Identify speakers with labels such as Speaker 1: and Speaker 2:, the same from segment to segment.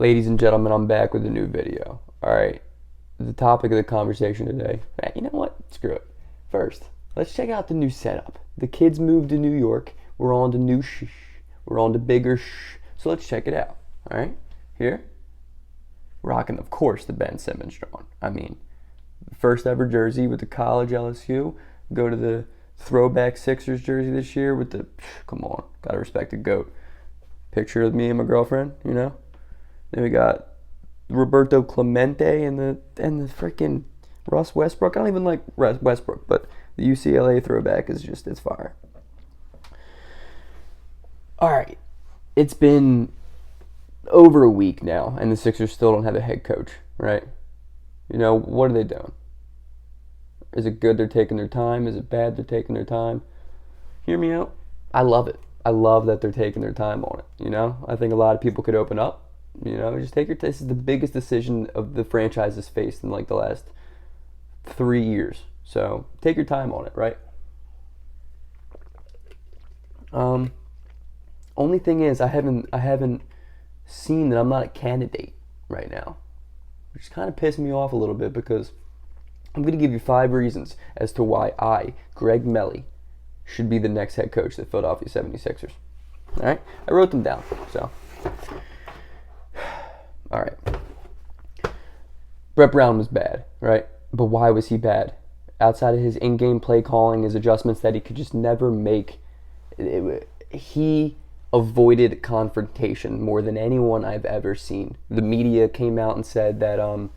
Speaker 1: Ladies and gentlemen, I'm back with a new video. Alright, the topic of the conversation today. You know what? Screw it. First, let's check out the new setup. The kids moved to New York. We're on to new shh. We're on to bigger shh. So let's check it out. Alright, here. Rocking, of course, the Ben Simmons drawing. I mean, first ever jersey with the college LSU. Go to the throwback Sixers jersey this year with the, come on, gotta respect the GOAT. Picture of me and my girlfriend, you know? Then we got Roberto Clemente and the freaking Russ Westbrook. I don't even like Westbrook, but the UCLA throwback is just, it's fire. All right, it's been over a week now, and the Sixers still don't have a head coach, right? You know, what are they doing? Is it good they're taking their time? Is it bad they're taking their time? Hear me out. I love it. I love that they're taking their time on it, you know? I think a lot of people could open up. You know, just take your time. This is the biggest decision of the franchise has faced in like the last 3 years. So take your time on it, right? Only thing is, I haven't seen that I'm not a candidate right now, which kind of pissed me off a little bit because I'm going to give you 5 reasons as to why I, Greg Melly, should be the next head coach of the Philadelphia 76ers. All right, I wrote them down. So. All right. Brett Brown was bad, right? But why was he bad? Outside of his in-game play calling, his adjustments that he could just never make, he avoided confrontation more than anyone I've ever seen. The media came out and said that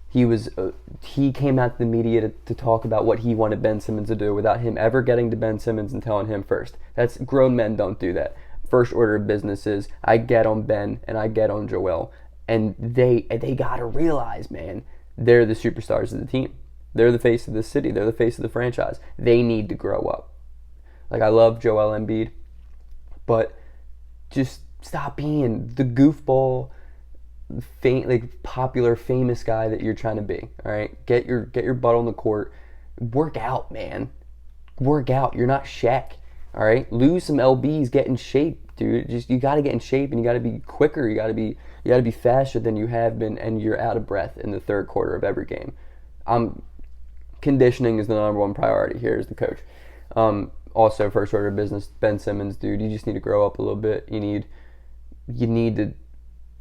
Speaker 1: he came out to the media to talk about what he wanted Ben Simmons to do without him ever getting to Ben Simmons and telling him first. That's grown men don't do that. First order of business is I get on Ben and I get on Joel. And they got to realize, man, they're the superstars of the team. They're the face of the city. They're the face of the franchise. They need to grow up. Like, I love Joel Embiid, but just stop being the goofball, popular, famous guy that you're trying to be. All right, get your butt on the court. Work out, man. Work out. You're not Shaq. All right, lose some lbs, get in shape, dude. Just you got to get in shape, and you got to be quicker. You got to be faster than you have been, and you're out of breath in the third quarter of every game. Conditioning is the number one priority here as the coach. Also, first order of business, Ben Simmons, dude. You just need to grow up a little bit. You need to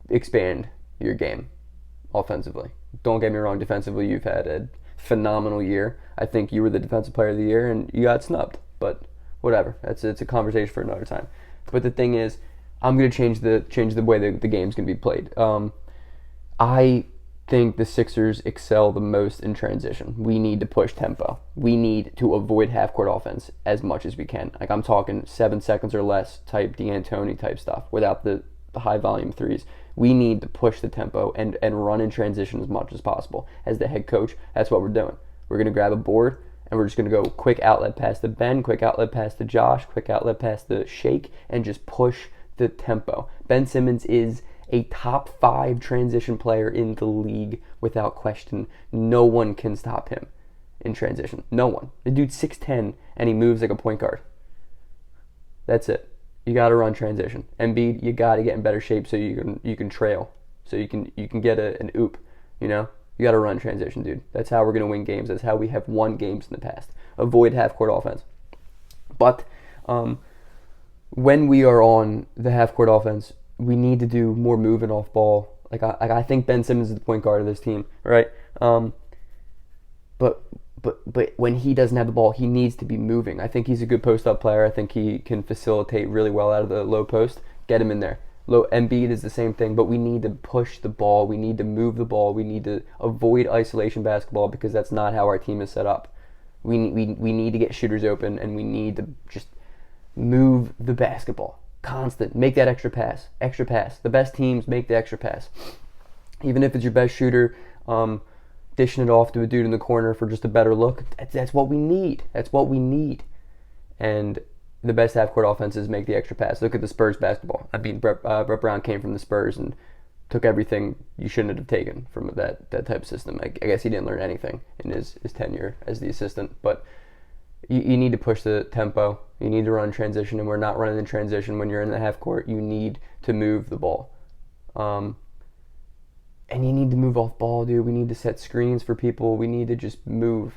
Speaker 1: expand your game offensively. Don't get me wrong, defensively, you've had a phenomenal year. I think you were the defensive player of the year, and you got snubbed, but whatever. It's a conversation for another time. But the thing is, I'm going to change the way the game's going to be played. I think the Sixers excel the most in transition. We need to push tempo. We need to avoid half-court offense as much as we can. Like, I'm talking 7 seconds or less type D'Antoni type stuff without the high-volume threes. We need to push the tempo and run in transition as much as possible. As the head coach, that's what we're doing. We're going to grab a board, and we're just going to go quick outlet pass to Ben, quick outlet pass to Josh, quick outlet pass to Shake, and just push the tempo. Ben Simmons is a top 5 transition player in the league without question. No one can stop him in transition. No one. The dude's 6'10", and he moves like a point guard. That's it. You got to run transition. Embiid, you got to get in better shape so you can trail, so you can get an oop. You know, you got to run transition, dude. That's how we're gonna win games. That's how we have won games in the past. Avoid half-court offense. But when we are on the half-court offense, we need to do more moving off ball. I think Ben Simmons is the point guard of this team, right? But when he doesn't have the ball, he needs to be moving. I think he's a good post-up player. I think he can facilitate really well out of the low post. Get him in there. Embiid is the same thing, but we need to push the ball. We need to move the ball. We need to avoid isolation basketball because that's not how our team is set up. We need to get shooters open, and we need to just move the basketball. Constant. Make that extra pass. Extra pass. The best teams make the extra pass. Even if it's your best shooter, dishing it off to a dude in the corner for just a better look, that's what we need. That's what we need. And the best half-court offenses make the extra pass. Look at the Spurs basketball. I mean, Brett Brown came from the Spurs and took everything you shouldn't have taken from that type of system. I guess he didn't learn anything in his tenure as the assistant, but you need to push the tempo. You need to run transition, and we're not running in transition when you're in the half court. You need to move the ball. And you need to move off ball, dude. We need to set screens for people. We need to just move.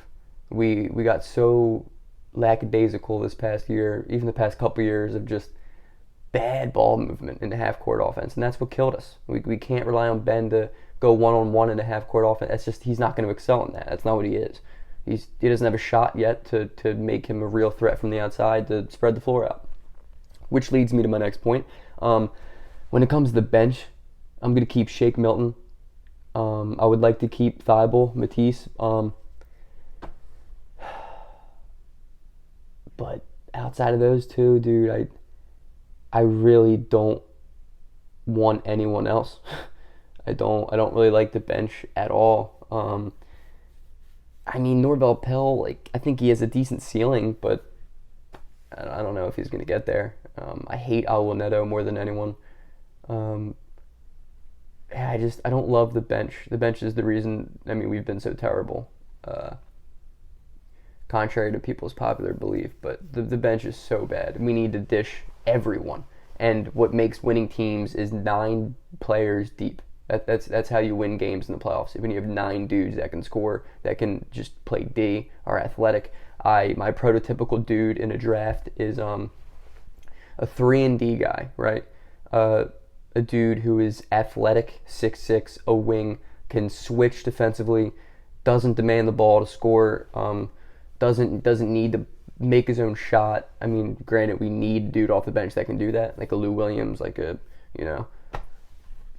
Speaker 1: We got so lackadaisical this past year, even the past couple years, of just bad ball movement in the half court offense, and that's what killed us. We can't rely on Ben to go one on one in the half court offense. That's just, he's not going to excel in that. That's not what he is. He doesn't have a shot yet to make him a real threat from the outside to spread the floor out. Which leads me to my next point. When it comes to the bench, I'm going to keep Shake Milton. I would like to keep Thibault, Matisse. But outside of those two, dude, I really don't want anyone else. I don't really like the bench at all. I mean, Norvel Pelle, like, I think he has a decent ceiling, but I don't know if he's going to get there. I hate Al Neto more than anyone. I don't love the bench. The bench is the reason, I mean, we've been so terrible. Contrary to people's popular belief, but the bench is so bad. We need to dish everyone. And what makes winning teams is 9 players deep. That's how you win games in the playoffs. When you have 9 dudes that can score, that can just play D, are athletic. My prototypical dude in a draft is a 3-and-D guy, right? A dude who is athletic, 6'6", a wing, can switch defensively, doesn't demand the ball to score, doesn't need to make his own shot. I mean, granted, we need a dude off the bench that can do that, like a Lou Williams, like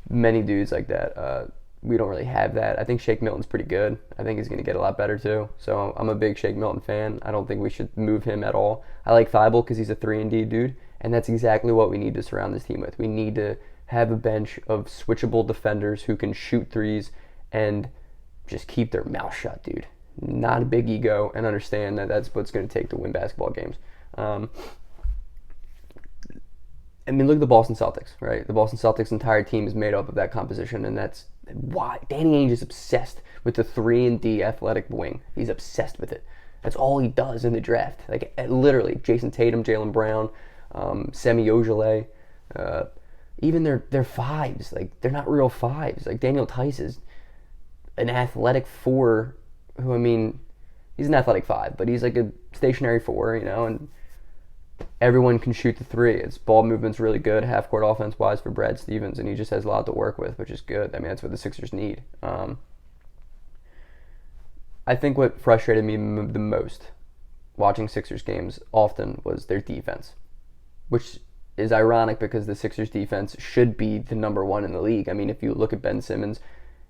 Speaker 1: many dudes like that. We don't really have that. I think Shake Milton's pretty good. I think he's going to get a lot better too. So I'm a big Shake Milton fan. I don't think we should move him at all. I like Thibault because he's a 3-and-D dude, and that's exactly what we need to surround this team with. We need to have a bench of switchable defenders who can shoot threes and just keep their mouth shut, dude. Not a big ego, and understand that that's what's going to take to win basketball games. I mean, look at the Boston Celtics, right? The Boston Celtics' entire team is made up of that composition, and that's why Danny Ainge is obsessed with the 3-and-D athletic wing. He's obsessed with it. That's all he does in the draft. Like, literally, Jason Tatum, Jaylen Brown, Semi Ojeleye, even their fives. Like, they're not real fives. Like, Daniel Tice is an athletic 4 who, I mean, he's an athletic 5, but he's like a stationary 4, and everyone can shoot the 3. His ball movement's really good, half-court offense-wise for Brad Stevens, and he just has a lot to work with, which is good. I mean, that's what the Sixers need. I think what frustrated me the most watching Sixers games often was their defense, which is ironic because the Sixers defense should be the number 1 in the league. I mean, if you look at Ben Simmons,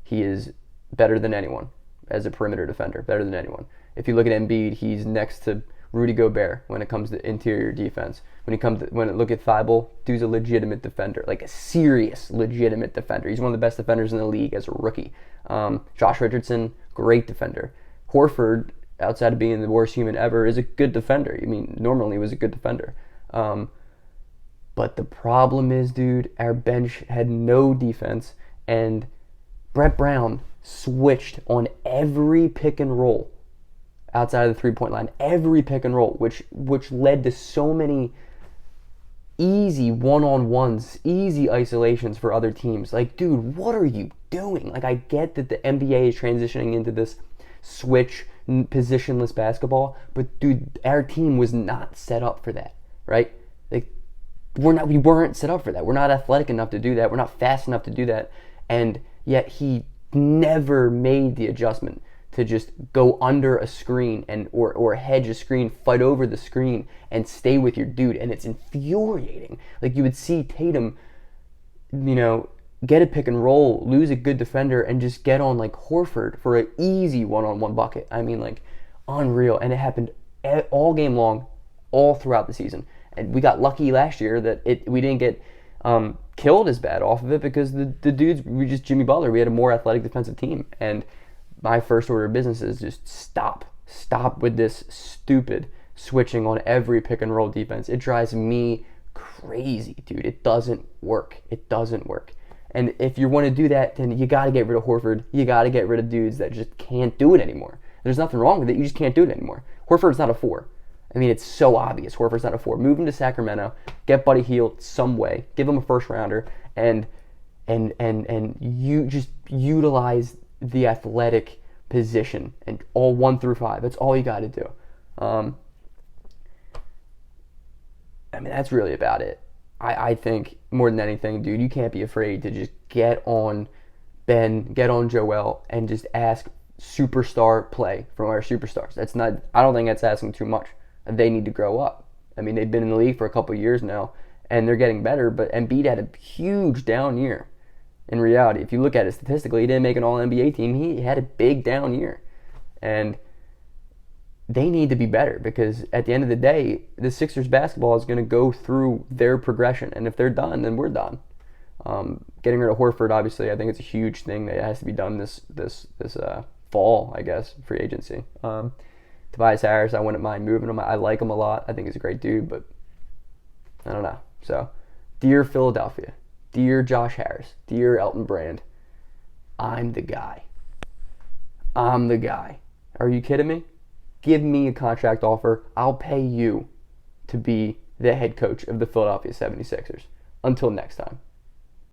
Speaker 1: he is better than anyone as a perimeter defender, better than anyone. If you look at Embiid, he's next to Rudy Gobert when it comes to interior defense. When look at Thibault, dude's a legitimate defender, like a serious legitimate defender. He's one of the best defenders in the league as a rookie. Josh Richardson, great defender. Horford, outside of being the worst human ever, is a good defender. I mean, normally he was a good defender. But the problem is, dude, our bench had no defense, and Brett Brown switched on every pick and roll outside of the 3-point line, every pick and roll, which led to so many easy one-on-ones, easy isolations for other teams. Like, dude, what are you doing? Like, I get that the NBA is transitioning into this switch positionless basketball, but dude, our team was not set up for that, right? Like, we weren't set up for that. We're not athletic enough to do that. We're not fast enough to do that. And yet he never made the adjustment to just go under a screen or hedge a screen, fight over the screen, and stay with your dude. And it's infuriating. Like, you would see Tatum, get a pick and roll, lose a good defender, and just get on like Horford for an easy one-on-one bucket. I mean, like, unreal. And it happened all game long, all throughout the season. And we got lucky last year that we didn't get killed as bad off of it because the dudes, we just Jimmy Butler. We had a more athletic defensive team. And my first order of business is just stop with this stupid switching on every pick and roll defense. It drives me crazy, dude. It doesn't work. And if you want to do that, then you got to get rid of Horford. You got to get rid of dudes that just can't do it anymore. There's nothing wrong with it. You just can't do it anymore. Horford's not a 4. I mean, it's so obvious. Horford's not a 4. Move him to Sacramento. Get Buddy Hield some way. Give him a first rounder. And and you just utilize the athletic position and all 1 through 5. That's all you got to do. I mean, that's really about it. I think more than anything, dude, you can't be afraid to just get on Ben, get on Joel, and just ask superstar play from our superstars. That's not. I don't think that's asking too much. They need to grow up. I mean, they've been in the league for a couple of years now, and they're getting better. But Embiid had a huge down year. In reality, if you look at it statistically, he didn't make an All-NBA team. He had a big down year, and they need to be better because at the end of the day, the Sixers basketball is going to go through their progression, and if they're done, then we're done. Getting rid of Horford, obviously, I think it's a huge thing that has to be done this fall, I guess, free agency. Tobias Harris, I wouldn't mind moving him. I like him a lot. I think he's a great dude, but I don't know. So, dear Philadelphia, dear Josh Harris, dear Elton Brand, I'm the guy. I'm the guy. Are you kidding me? Give me a contract offer. I'll pay you to be the head coach of the Philadelphia 76ers. Until next time.